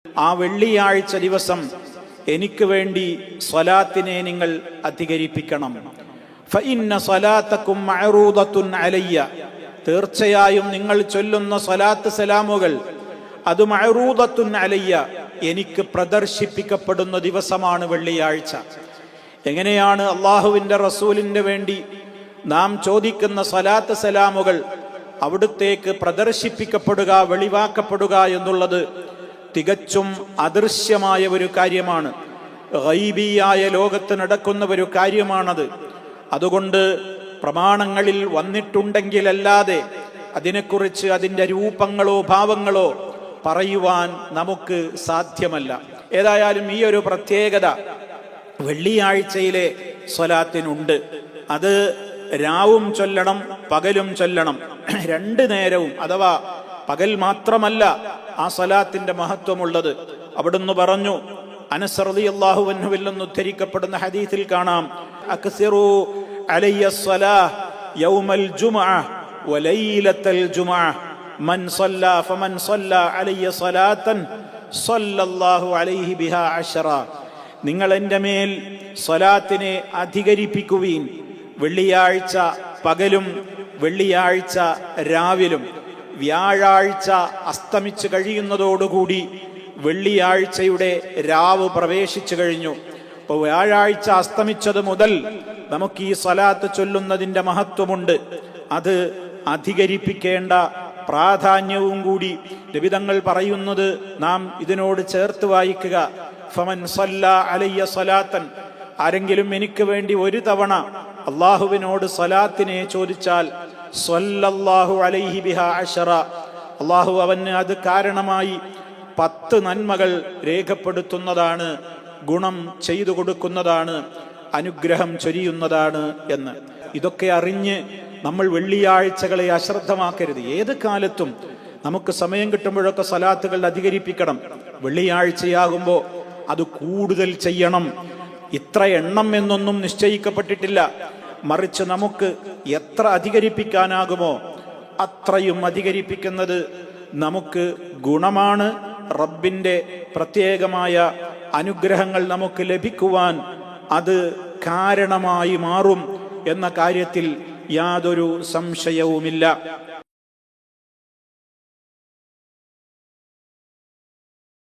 ആ വെള്ളിയാഴ്ച ദിവസം എനിക്ക് വേണ്ടി സ്വലാത്തിനെ നിങ്ങൾ അധികരിപ്പിക്കണം. ഫഇന്ന സ്വലാത്തക്കും മഅറൂദത്തുൻ അലയ്യ, തീർച്ചയായും നിങ്ങൾ ചൊല്ലുന്ന സ്വലാത്ത് സലാമുകൾ അത് മഅറൂദത്തുൻ അലയ്യ, എനിക്ക് പ്രദർശിപ്പിക്കപ്പെടുന്ന ദിവസമാണ് വെള്ളിയാഴ്ച. എങ്ങനെയാണ് അള്ളാഹുവിൻ്റെ റസൂലിന് വേണ്ടി നാം ചോദിക്കുന്ന സ്വലാത്ത് സലാമുകൾ അവിടുത്തേക്ക് പ്രദർശിപ്പിക്കപ്പെടുക, വെളിവാക്കപ്പെടുക എന്നുള്ളത് തികച്ചും അദൃശ്യമായ ഒരു കാര്യമാണ്. ഗൈബിയായ ലോകത്ത് നടക്കുന്ന ഒരു കാര്യമാണത്. അതുകൊണ്ട് പ്രമാണങ്ങളിൽ വന്നിട്ടുണ്ടെങ്കിലല്ലാതെ അതിനെക്കുറിച്ച് അതിൻ്റെ രൂപങ്ങളോ ഭാവങ്ങളോ പറയുവാൻ നമുക്ക് സാധ്യമല്ല. ഏതായാലും ഈ ഒരു പ്രത്യേകത വെള്ളിയാഴ്ചയിലെ സ്വലാത്തിനുണ്ട്. അത് രാവും ചൊല്ലണം, പകലും ചൊല്ലണം, രണ്ടു നേരവും. അഥവാ പകൽ മാത്രമല്ല ആ സ്വലാത്തിന്റെ മഹത്വമുള്ളത്. അവിടുന്ന് പറഞ്ഞു, അനസ് റളിയല്ലാഹു അൻഹുവിൽ നിന്ന് ഉദ്ധരിക്കപ്പെടുന്ന ഹദീസിൽ കാണാം, അക്സിറു അലയ്യ സ്വലാഹ് യൗമൽ ജുമുഅ വലൈലത്തൽ ജുമുഅ മൻ സ്വല്ലാ ഫമൻ സ്വല്ലാ അലയ്യ സ്വലാത്തൻ സ്വല്ലല്ലാഹു അലൈഹി ബിഹാ അശറ. നിങ്ങൾ എൻ്റെ മേൽ സ്വലാത്തിനെ അധികരിപ്പിക്കുവീൻ, വെള്ളിയാഴ്ച പകലും വെള്ളിയാഴ്ച രാവിലും. വ്യാഴാഴ്ച അസ്തമിച്ചു കഴിയുന്നതോടുകൂടി വെള്ളിയാഴ്ചയുടെ രാവ് പ്രവേശിച്ചു കഴിഞ്ഞു. അപ്പോൾ വ്യാഴാഴ്ച അസ്തമിച്ചത് മുതൽ നമുക്ക് ഈ സ്വലാത്ത് ചൊല്ലുന്നതിൻ്റെ മഹത്വമുണ്ട്. അത് അധികരിപ്പിക്കേണ്ട പ്രാധാന്യവും കൂടി നബിതങ്ങൾ പറയുന്നത് നാം ഇതിനോട് ചേർത്ത് വായിക്കുക. ഫമൻ സ്വല്ലാ അലയ്യ സ്വലാത്തൻ, ആരെങ്കിലും എനിക്ക് വേണ്ടി ഒരു തവണ അള്ളാഹുവിനോട് സ്വലാത്തിനെ ചോദിച്ചാൽ സ്വല്ലല്ലാഹു അലൈഹി ബിഹാ അശറ, അള്ളാഹു അവന് അത് കാരണമായി 10 നന്മകൾ രേഖപ്പെടുത്തുന്നതാണ്, ഗുണം ചെയ്തു കൊടുക്കുന്നതാണ്, അനുഗ്രഹം ചൊരിയുന്നതാണ് എന്ന്. ഇതൊക്കെ അറിഞ്ഞ് നമ്മൾ വെള്ളിയാഴ്ചകളെ അശ്രദ്ധമാക്കരുത്. ഏത് കാലത്തും നമുക്ക് സമയം കിട്ടുമ്പോഴൊക്കെ സ്വലാത്തുകൾ അധികരിപ്പിക്കണം. വെള്ളിയാഴ്ചയാകുമ്പോൾ അത് കൂടുതൽ ചെയ്യണം. ഇത്ര എണ്ണം എന്നൊന്നും നിശ്ചയിക്കപ്പെട്ടിട്ടില്ല. മറിച്ച് നമുക്ക് എത്ര അധികരിപ്പിക്കാനാകുമോ അത്രയും അധികരിപ്പിക്കുന്നത് നമുക്ക് ഗുണമാണ്. റബ്ബിൻ്റെ പ്രത്യേകമായ അനുഗ്രഹങ്ങൾ നമുക്ക് ലഭിക്കുവാൻ അത് കാരണമായി മാറും എന്ന കാര്യത്തിൽ യാതൊരു സംശയവുമില്ല.